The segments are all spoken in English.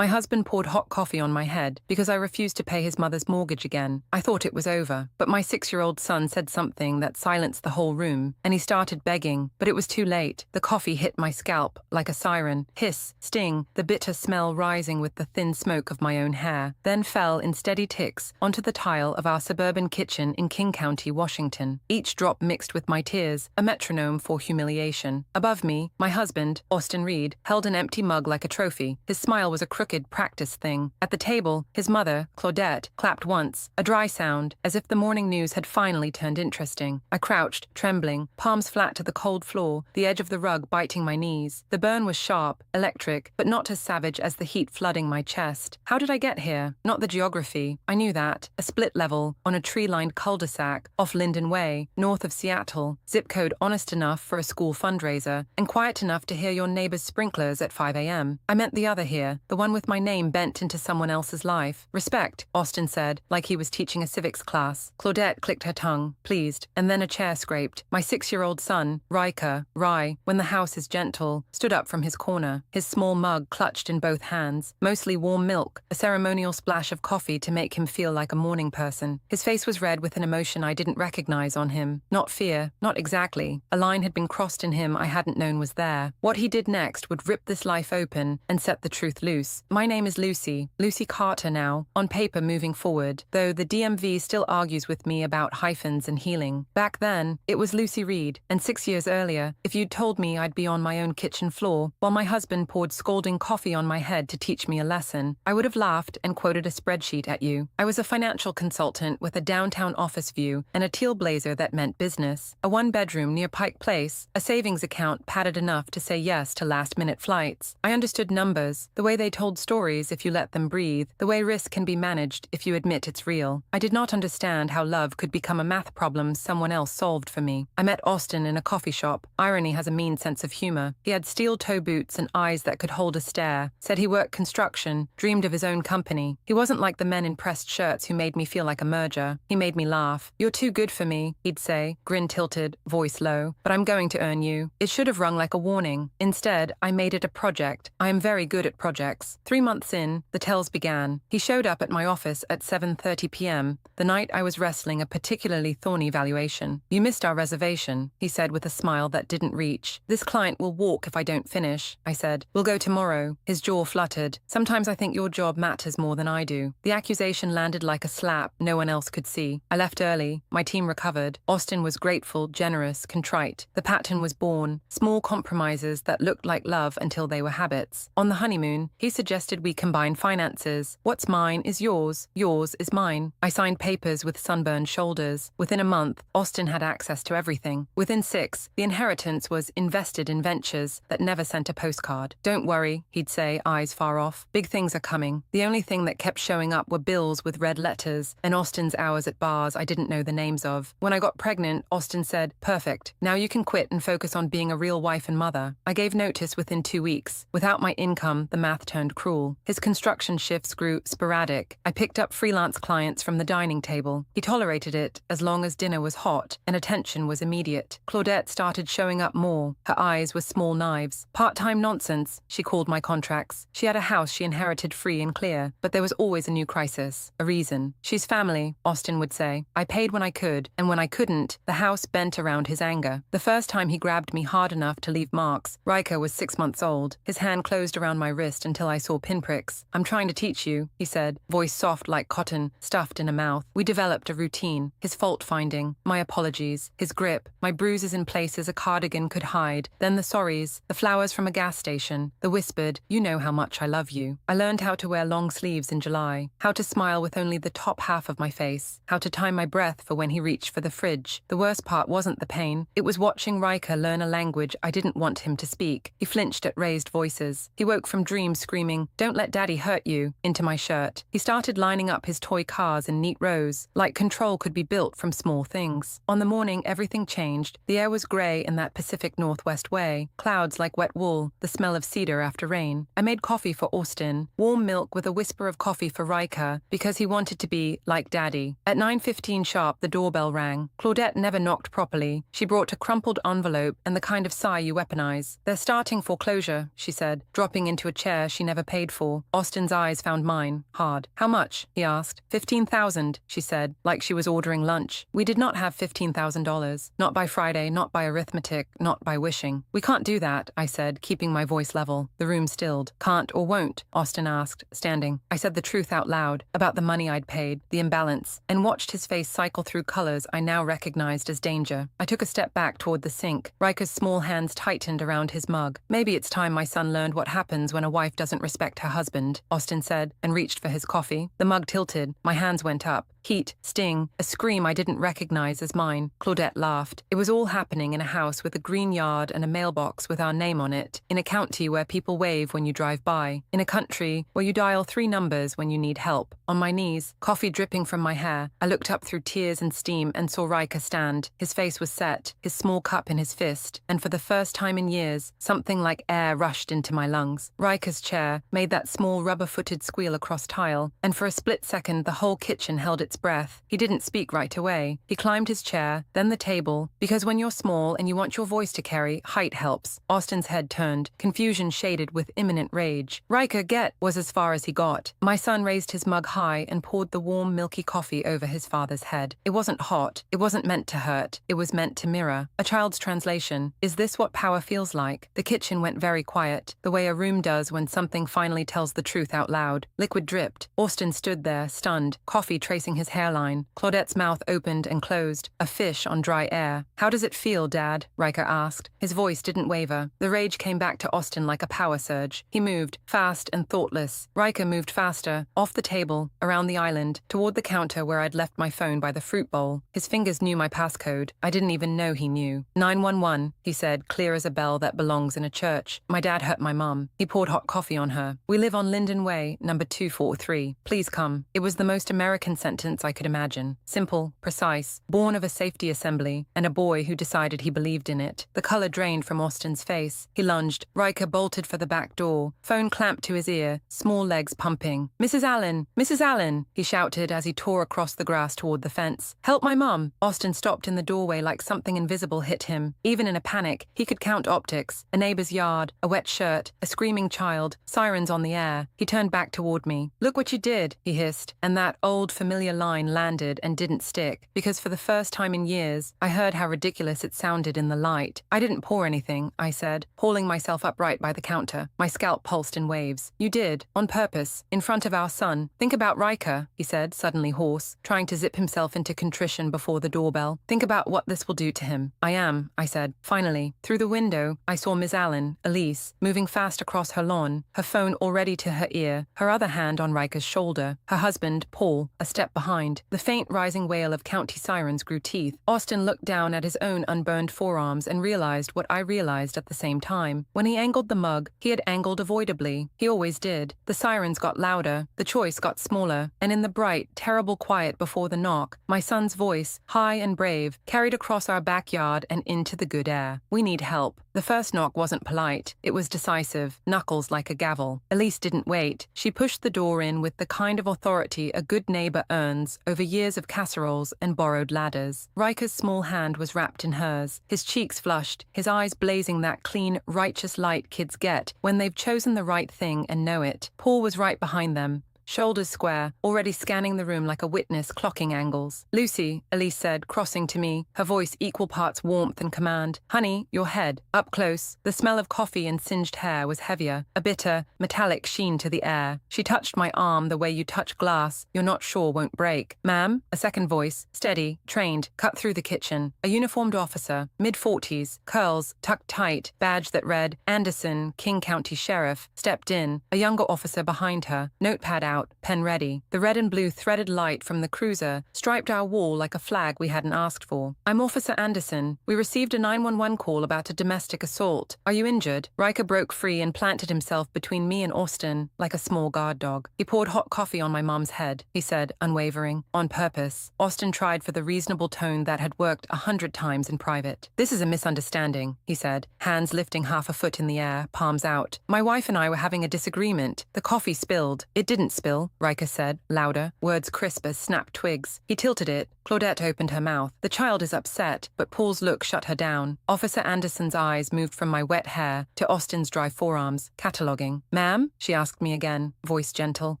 My husband poured hot coffee on my head because I refused to pay his mother's mortgage again. I thought it was over, but my 6-year-old son said something that silenced the whole room, and he started begging, but it was too late. The coffee hit my scalp like a siren. Hiss, sting, the bitter smell rising with the thin smoke of my own hair, then fell in steady ticks onto the tile of our suburban kitchen in King County, Washington. Each drop mixed with my tears, a metronome for humiliation. Above me, my husband, Austin Reed, held an empty mug like a trophy. His smile was a crooked practice thing. At the table, his mother, Claudette, clapped once, a dry sound, as if the morning news had finally turned interesting. I crouched, trembling, palms flat to the cold floor, the edge of the rug biting my knees. The burn was sharp, electric, but not as savage as the heat flooding my chest. How did I get here? Not the geography. I knew that. A split level, on a tree-lined cul-de-sac, off Linden Way, north of Seattle, zip code honest enough for a school fundraiser, and quiet enough to hear your neighbor's sprinklers at 5 a.m. I meant the other here, the one with my name bent into someone else's life. Respect, Austin said, like he was teaching a civics class. Claudette clicked her tongue, pleased, and then a chair scraped. My 6-year-old son, Riker, Rye, when the house is gentle, stood up from his corner, his small mug clutched in both hands, mostly warm milk, a ceremonial splash of coffee to make him feel like a morning person. His face was red with an emotion I didn't recognize on him. Not fear, not exactly. A line had been crossed in him I hadn't known was there. What he did next would rip this life open and set the truth loose. My name is Lucy Carter now, on paper moving forward, though the DMV still argues with me about hyphens and healing. Back then, it was Lucy Reed, and 6 years earlier, if you'd told me I'd be on my own kitchen floor while my husband poured scalding coffee on my head to teach me a lesson, I would have laughed and quoted a spreadsheet at you. I was a financial consultant with a downtown office view and a teal blazer that meant business, a one-bedroom near Pike Place, a savings account padded enough to say yes to last-minute flights. I understood numbers, the way they told stories if you let them breathe, the way risk can be managed if you admit it's real. I did not understand how love could become a math problem someone else solved for me. I met Austin in a coffee shop. Irony has a mean sense of humor. He had steel toe boots and eyes that could hold a stare, said he worked construction, dreamed of his own company. He wasn't like the men in pressed shirts who made me feel like a merger. He made me laugh. You're too good for me, he'd say, grin tilted, voice low, but I'm going to earn you. It should have rung like a warning. Instead, I made it a project. I am very good at projects. 3 months in, the tells began. He showed up at my office at 7:30 p.m., the night I was wrestling a particularly thorny valuation. You missed our reservation, he said with a smile that didn't reach. This client will walk if I don't finish, I said. We'll go tomorrow. His jaw fluttered. Sometimes I think your job matters more than I do. The accusation landed like a slap no one else could see. I left early. My team recovered. Austin was grateful, generous, contrite. The pattern was born. Small compromises that looked like love until they were habits. On the honeymoon, he suggested we combine finances. What's mine is yours. Yours is mine. I signed papers with sunburned shoulders. Within a month, Austin had access to everything. Within 6, the inheritance was invested in ventures that never sent a postcard. Don't worry, he'd say, eyes far off. Big things are coming. The only thing that kept showing up were bills with red letters and Austin's hours at bars I didn't know the names of. When I got pregnant, Austin said, perfect. Now you can quit and focus on being a real wife and mother. I gave notice within 2 weeks. Without my income, the math turned cruel. His construction shifts grew sporadic. I picked up freelance clients from the dining table. He tolerated it as long as dinner was hot and attention was immediate. Claudette started showing up more. Her eyes were small knives. Part-time nonsense, she called my contracts. She had a house she inherited free and clear, but there was always a new crisis, a reason. She's family, Austin would say. I paid when I could, and when I couldn't, the house bent around his anger. The first time he grabbed me hard enough to leave marks, Riker was 6 months old. His hand closed around my wrist until I saw pinpricks. I'm trying to teach you, he said, voice soft like cotton, stuffed in a mouth. We developed a routine. His fault-finding, my apologies, his grip, my bruises in places a cardigan could hide, then the sorries, the flowers from a gas station, the whispered, you know how much I love you. I learned how to wear long sleeves in July, how to smile with only the top half of my face, how to time my breath for when he reached for the fridge. The worst part wasn't the pain. It was watching Riker learn a language I didn't want him to speak. He flinched at raised voices. He woke from dreams screaming, don't let daddy hurt you, into my shirt. He started lining up his toy cars in neat rows, like control could be built from small things. On the morning everything changed. The air was grey in that Pacific Northwest way, clouds like wet wool, the smell of cedar after rain. I made coffee for Austin, warm milk with a whisper of coffee for Riker, because he wanted to be like daddy. At 9:15 sharp, the doorbell rang. Claudette never knocked properly. She brought a crumpled envelope and the kind of sigh you weaponize. They're starting foreclosure, she said, dropping into a chair she never paid for. Austin's eyes found mine, hard. How much? He asked. 15,000, she said, like she was ordering lunch. We did not have $15,000. Not by Friday, not by arithmetic, not by wishing. We can't do that, I said, keeping my voice level. The room stilled. Can't or won't? Austin asked, standing. I said the truth out loud, about the money I'd paid, the imbalance, and watched his face cycle through colors I now recognized as danger. I took a step back toward the sink. Riker's small hands tightened around his mug. Maybe it's time my son learned what happens when a wife doesn't respect her husband, Austin said, and reached for his coffee. The mug tilted. My hands went up. Heat, sting, a scream I didn't recognize as mine. Claudette laughed. It was all happening in a house with a green yard and a mailbox with our name on it, in a county where people wave when you drive by, in a country where you dial 3 numbers when you need help. On my knees, coffee dripping from my hair, I looked up through tears and steam and saw Riker stand. His face was set, his small cup in his fist, and for the first time in years, something like air rushed into my lungs. Riker's chair made that small rubber-footed squeal across tile, and for a split second the whole kitchen held its breath. He didn't speak right away. He climbed his chair, then the table, because when you're small and you want your voice to carry, height helps. Austin's head turned, confusion shaded with imminent rage. Riker, get, was as far as he got. My son raised his mug high and poured the warm, milky coffee over his father's head. It wasn't hot. It wasn't meant to hurt. It was meant to mirror. A child's translation. Is this what power feels like? The kitchen went very quiet, the way a room does when something finally tells the truth out loud. Liquid dripped. Austin stood there, stunned, coffee tracing his hairline. Claudette's mouth opened and closed, a fish on dry air. How does it feel, Dad? Riker asked. His voice didn't waver. The rage came back to Austin like a power surge. He moved, fast and thoughtless. Riker moved faster, off the table, around the island, toward the counter where I'd left my phone by the fruit bowl. His fingers knew my passcode. I didn't even know he knew. 911, he said, clear as a bell that belongs in a church. My dad hurt my mum. He poured hot coffee on her. We live on Linden Way, number 243. Please come. It was the most American sentence I could imagine. Simple, precise, born of a safety assembly, and a boy who decided he believed in it. The color drained from Austin's face. He lunged. Riker bolted for the back door, phone clamped to his ear, small legs pumping. Mrs. Allen! Mrs. Allen! He shouted as he tore across the grass toward the fence. Help my mum! Austin stopped in the doorway like something invisible hit him. Even in a panic, he could count optics, a neighbor's yard, a wet shirt, a screaming child, sirens on the air. He turned back toward me. Look what you did, he hissed, and that old familiar line landed and didn't stick, because for the first time in years, I heard how ridiculous it sounded in the light. I didn't pour anything, I said, hauling myself upright by the counter. My scalp pulsed in waves. You did, on purpose, in front of our son. Think about Riker, he said, suddenly hoarse, trying to zip himself into contrition before the doorbell. Think about what this will do to him. I am, I said. Finally, through the window, I saw Miss Allen, Elise, moving fast across her lawn, her phone already to her ear, her other hand on Riker's shoulder. Her husband, Paul, a step behind. The faint rising wail of county sirens grew teeth. Austin looked down at his own unburned forearms and realized what I realized at the same time. When he angled the mug, he had angled avoidably. He always did. The sirens got louder, the choice got smaller, and in the bright, terrible quiet before the knock, my son's voice, high and brave, carried across our backyard and into the good air. We need help. The first knock wasn't polite. It was decisive, knuckles like a gavel. Elise didn't wait. She pushed the door in with the kind of authority a good neighbor earns over years of casseroles and borrowed ladders. Riker's small hand was wrapped in hers, his cheeks flushed, his eyes blazing that clean, righteous light kids get when they've chosen the right thing and know it. Paul was right behind them, shoulders square, already scanning the room like a witness clocking angles. Lucy, Elise said, crossing to me, her voice equal parts warmth and command. Honey, your head. Up close. The smell of coffee and singed hair was heavier, a bitter, metallic sheen to the air. She touched my arm the way you touch glass you're not sure won't break. Ma'am? A second voice, steady, trained, cut through the kitchen. A uniformed officer, mid-40s, curls, tucked tight, badge that read, Anderson, King County Sheriff, stepped in, a younger officer behind her, notepad out, pen ready. The red and blue threaded light from the cruiser striped our wall like a flag we hadn't asked for. I'm Officer Anderson. We received a 911 call about a domestic assault. Are you injured? Riker broke free and planted himself between me and Austin like a small guard dog. He poured hot coffee on my mom's head, he said, unwavering. On purpose. Austin tried for the reasonable tone that had worked 100 times in private. This is a misunderstanding, he said, hands lifting half a foot in the air, palms out. My wife and I were having a disagreement. The coffee spilled. It didn't spill. bill, Riker said, louder, words crisp as snapped twigs. He tilted it. Claudette opened her mouth. The child is upset, but Paul's look shut her down. Officer Anderson's eyes moved from my wet hair to Austin's dry forearms, cataloguing. Ma'am? She asked me again, voice gentle.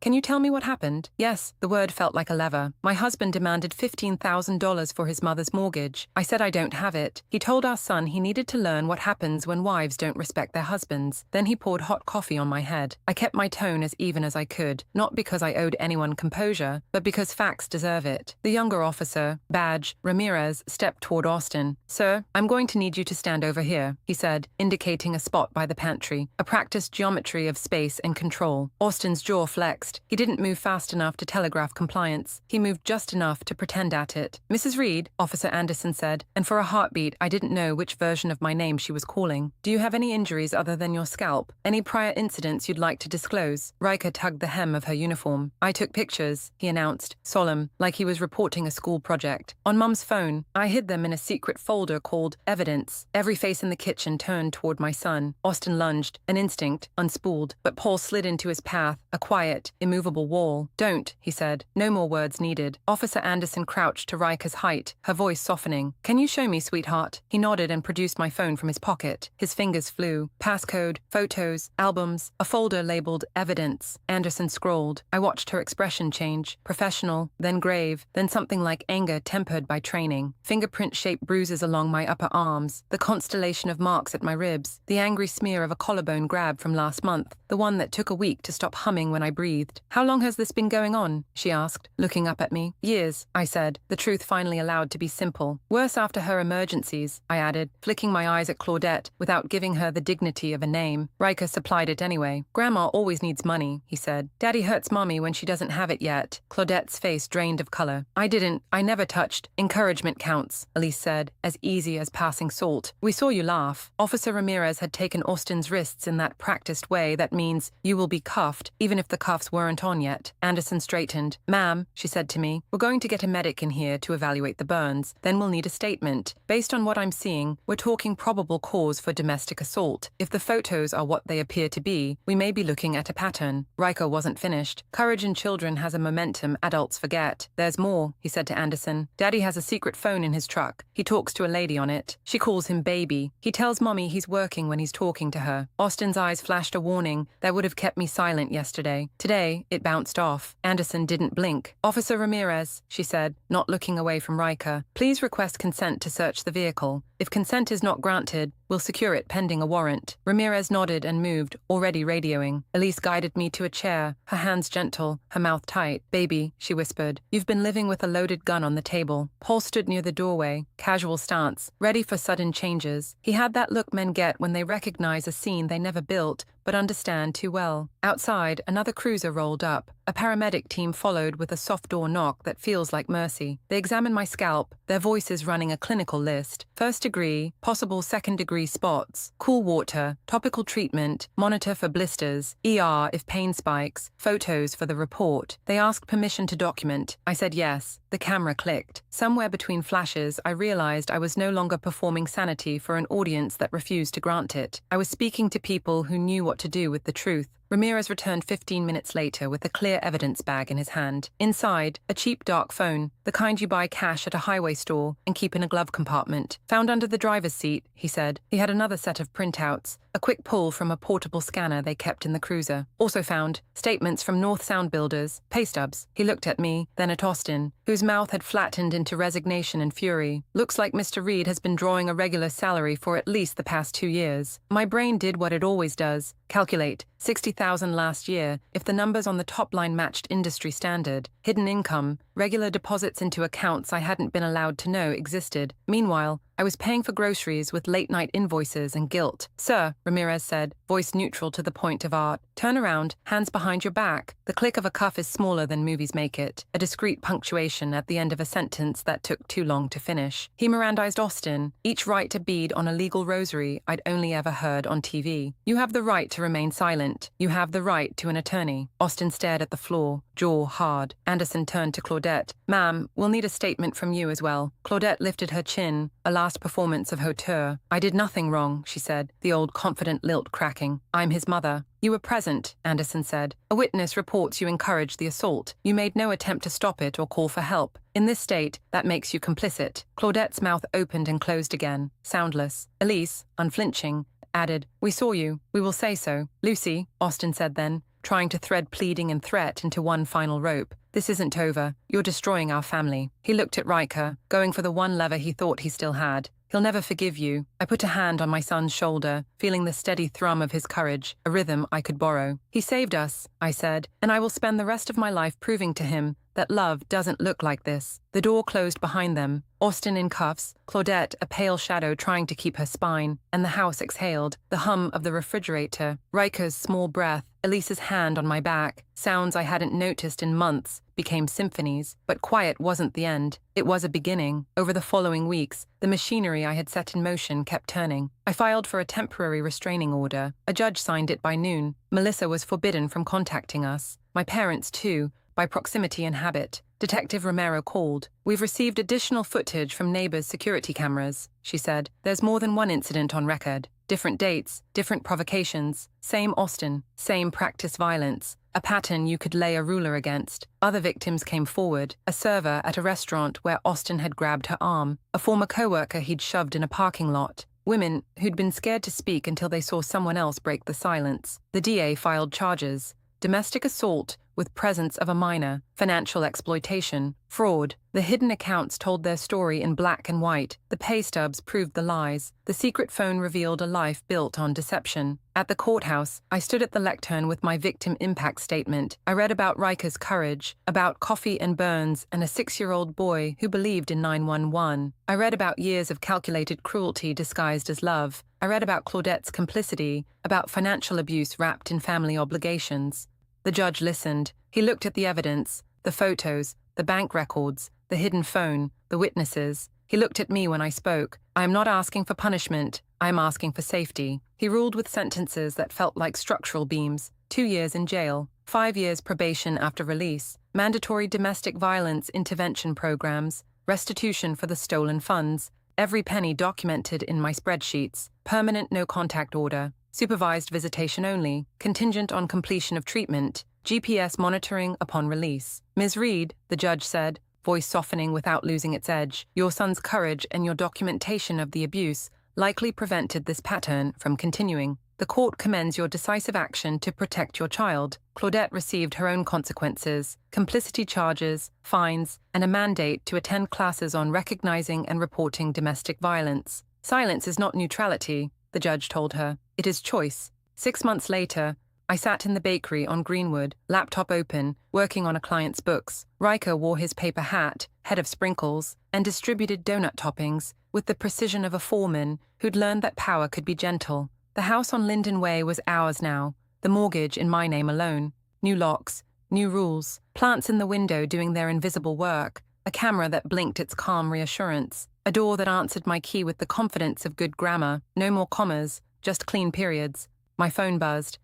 Can you tell me what happened? Yes, the word felt like a lever. My husband demanded $15,000 for his mother's mortgage. I said I don't have it. He told our son he needed to learn what happens when wives don't respect their husbands. Then he poured hot coffee on my head. I kept my tone as even as I could, not because I owed anyone composure, but because facts deserve it. The younger officer, Badge Ramirez, stepped toward Austin. Sir, I'm going to need you to stand over here, he said, indicating a spot by the pantry, a practiced geometry of space and control. Austin's jaw flexed. He didn't move fast enough to telegraph compliance. He moved just enough to pretend at it. Mrs. Reed, Officer Anderson said, and for a heartbeat I didn't know which version of my name she was calling. Do you have any injuries other than your scalp? Any prior incidents you'd like to disclose? Riker tugged the hem of her uniform. I took pictures, he announced, solemn, like he was reporting a school project. On Mum's phone, I hid them in a secret folder called Evidence. Every face in the kitchen turned toward my son. Austin lunged, an instinct, unspooled, but Paul slid into his path, a quiet, immovable wall. Don't, he said. No more words needed. Officer Anderson crouched to Riker's height, her voice softening. Can you show me, sweetheart? He nodded and produced my phone from his pocket. His fingers flew. Passcode, photos, albums, a folder labeled Evidence. Anderson scrolled. I watched her expression change. Professional, then grave, then something like anger tempered by training. Fingerprint-shaped bruises along my upper arms, the constellation of marks at my ribs, the angry smear of a collarbone grab from last month, the one that took a week to stop humming when I breathed. How long has this been going on? She asked, looking up at me. Years, I said, the truth finally allowed to be simple. Worse after her emergencies, I added, flicking my eyes at Claudette without giving her the dignity of a name. Riker supplied it anyway. Grandma always needs money, he said. Daddy hurts Mommy when she doesn't have it yet. Claudette's face drained of color. I never touched. Encouragement counts, Elise said, as easy as passing salt. We saw you laugh. Officer Ramirez had taken Austin's wrists in that practiced way that means you will be cuffed, even if the cuffs weren't on yet. Anderson straightened. Ma'am, she said to me, we're going to get a medic in here to evaluate the burns. Then we'll need a statement. Based on what I'm seeing, we're talking probable cause for domestic assault. If the photos are what they appear to be, we may be looking at a pattern. Riker wasn't finished. Courage in children has a momentum adults forget. There's more, he said to Anderson. Daddy has a secret phone in his truck. He talks to a lady on it. She calls him baby. He tells Mommy he's working when he's talking to her. Austin's eyes flashed a warning that would have kept me silent yesterday. Today, it bounced off. Anderson didn't blink. Officer Ramirez, she said, not looking away from Riker, please request consent to search the vehicle. If consent is not granted, we'll secure it pending a warrant. Ramirez nodded and moved, already radioing. Elise guided me to a chair, her hands gentle, her mouth tight. Baby, she whispered, you've been living with a loaded gun on the table. Paul stood near the doorway, casual stance, ready for sudden changes. He had that look men get when they recognize a scene they never built, but understand too well. Outside, another cruiser rolled up. A paramedic team followed with a soft door knock that feels like mercy. They examined my scalp, their voices running a clinical list. First degree, possible second degree spots, cool water, topical treatment, monitor for blisters, ER if pain spikes, photos for the report. They asked permission to document. I said yes. The camera clicked. Somewhere between flashes, I realized I was no longer performing sanity for an audience that refused to grant it. I was speaking to people who knew what to do with the truth. Ramirez returned 15 minutes later with a clear evidence bag in his hand. Inside, a cheap dark phone, the kind you buy cash at a highway store and keep in a glove compartment. Found under the driver's seat, he said. He had another set of printouts, a quick pull from a portable scanner they kept in the cruiser. Also found statements from North Sound builders, pay stubs. He looked at me, then at Austin, whose mouth had flattened into resignation and fury. Looks like Mr. Reed has been drawing a regular salary for at least the past 2 years. My brain did what it always does. Calculate. 60,000 last year, if the numbers on the top line matched industry standard. Hidden income, regular deposits into accounts I hadn't been allowed to know existed. Meanwhile, I was paying for groceries with late-night invoices and guilt. Sir, Ramirez said, voice neutral to the point of art. Turn around, hands behind your back. The click of a cuff is smaller than movies make it, a discreet punctuation at the end of a sentence that took too long to finish. He Mirandized Austin, each right to bead on a legal rosary I'd only ever heard on TV. You have the right to remain silent. You have the right to an attorney. Austin stared at the floor, jaw hard. Anderson turned to Claudette. Ma'am, we'll need a statement from you as well. Claudette lifted her chin, a last performance of hauteur. I did nothing wrong, she said, the old confident lilt cracking. I'm his mother. You were present, Anderson said. A witness reports you encouraged the assault. You made no attempt to stop it or call for help. In this state, that makes you complicit. Claudette's mouth opened and closed again, soundless. Elise, unflinching, added, "We saw you. We will say so." "Lucy," Austin said then, trying to thread pleading and threat into one final rope. "This isn't over. You're destroying our family." He looked at Riker, going for the one lever he thought he still had. "He'll never forgive you." I put a hand on my son's shoulder, feeling the steady thrum of his courage, a rhythm I could borrow. "He saved us," I said, "and I will spend the rest of my life proving to him that love doesn't look like this." The door closed behind them, Austin in cuffs, Claudette a pale shadow trying to keep her spine, and the house exhaled, the hum of the refrigerator, Riker's small breath, Elise's hand on my back. Sounds I hadn't noticed in months became symphonies, but quiet wasn't the end. It was a beginning. Over the following weeks, the machinery I had set in motion kept turning. I filed for a temporary restraining order. A judge signed it by noon. Melissa was forbidden from contacting us. My parents, too, by proximity and habit. Detective Romero called. "We've received additional footage from neighbors' security cameras," she said. "There's more than one incident on record. Different dates, different provocations. Same Austin, same practice violence. A pattern you could lay a ruler against." Other victims came forward. A server at a restaurant where Austin had grabbed her arm. A former coworker he'd shoved in a parking lot. Women who'd been scared to speak until they saw someone else break the silence. The DA filed charges. Domestic assault with presence of a minor, financial exploitation, fraud. The hidden accounts told their story in black and white. The pay stubs proved the lies. The secret phone revealed a life built on deception. At the courthouse, I stood at the lectern with my victim impact statement. I read about Riker's courage, about coffee and burns and a 6-year-old boy who believed in 911. I read about years of calculated cruelty disguised as love. I read about Claudette's complicity, about financial abuse wrapped in family obligations. The judge listened. He looked at the evidence, the photos, the bank records, the hidden phone, the witnesses. He looked at me when I spoke. "I am not asking for punishment. I am asking for safety." He ruled with sentences that felt like structural beams. 2 years in jail, 5 years probation after release, mandatory domestic violence intervention programs, restitution for the stolen funds, every penny documented in my spreadsheets, permanent no-contact order, supervised visitation only, contingent on completion of treatment, GPS monitoring upon release. "Ms. Reed," the judge said, voice softening without losing its edge, "your son's courage and your documentation of the abuse likely prevented this pattern from continuing. The court commends your decisive action to protect your child." Claudette received her own consequences, complicity charges, fines, and a mandate to attend classes on recognizing and reporting domestic violence. "Silence is not neutrality," the judge told her. "It is choice." 6 months later, I sat in the bakery on Greenwood, laptop open, working on a client's books. Riker wore his paper hat, head of sprinkles, and distributed donut toppings with the precision of a foreman who'd learned that power could be gentle. The house on Linden Way was ours now, the mortgage in my name alone. New locks, new rules, plants in the window doing their invisible work, a camera that blinked its calm reassurance, a door that answered my key with the confidence of good grammar, no more commas, just clean periods. My phone buzzed.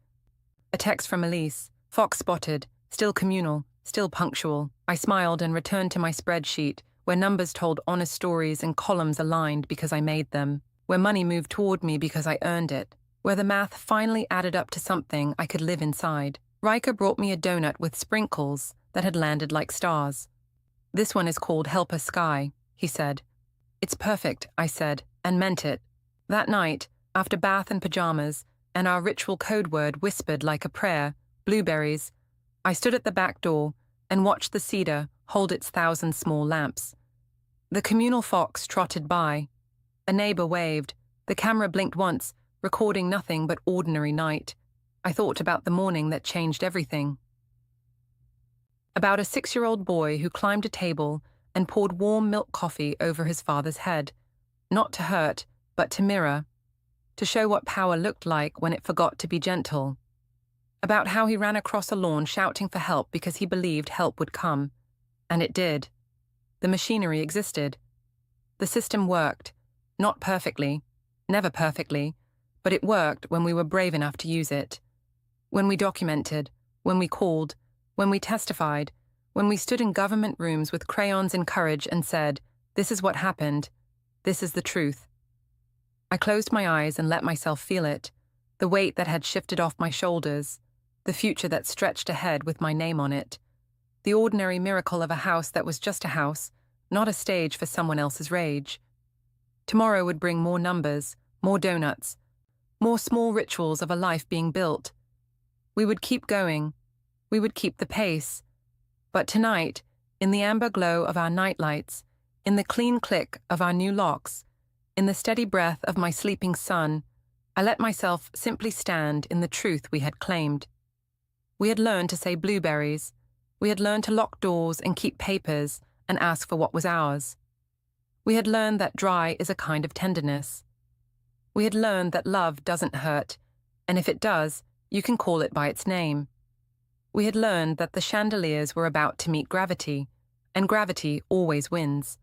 A text from Elise. Fox spotted, still communal, still punctual. I smiled and returned to my spreadsheet, where numbers told honest stories and columns aligned because I made them, where money moved toward me because I earned it, where the math finally added up to something I could live inside. Riker brought me a donut with sprinkles that had landed like stars. "This one is called Helper Sky," he said. "It's perfect," I said, and meant it. That night, after bath and pajamas, and our ritual code word whispered like a prayer, blueberries, I stood at the back door and watched the cedar hold its 1,000 small lamps. The communal fox trotted by. A neighbor waved. The camera blinked once, recording nothing but ordinary night. I thought about the morning that changed everything. About a 6-year-old boy who climbed a table and poured warm milk coffee over his father's head, not to hurt, but to mirror, to show what power looked like when it forgot to be gentle. About how he ran across a lawn shouting for help because he believed help would come. And it did. The machinery existed. The system worked. Not perfectly, never perfectly, but it worked when we were brave enough to use it. When we documented, when we called, when we testified, when we stood in government rooms with crayons and courage and said, "This is what happened. This is the truth." I closed my eyes and let myself feel it. the weight that had shifted off my shoulders, the future that stretched ahead with my name on it, the ordinary miracle of a house that was just a house, not a stage for someone else's rage. Tomorrow would bring more numbers, more donuts, more small rituals of a life being built. We would keep going. We would keep the pace. But tonight, in the amber glow of our nightlights, in the clean click of our new locks, in the steady breath of my sleeping son, I let myself simply stand in the truth we had claimed. We had learned to say blueberries. We had learned to lock doors and keep papers and ask for what was ours. We had learned that dry is a kind of tenderness. We had learned that love doesn't hurt, and if it does, you can call it by its name. We had learned that the chandeliers were about to meet gravity, and gravity always wins.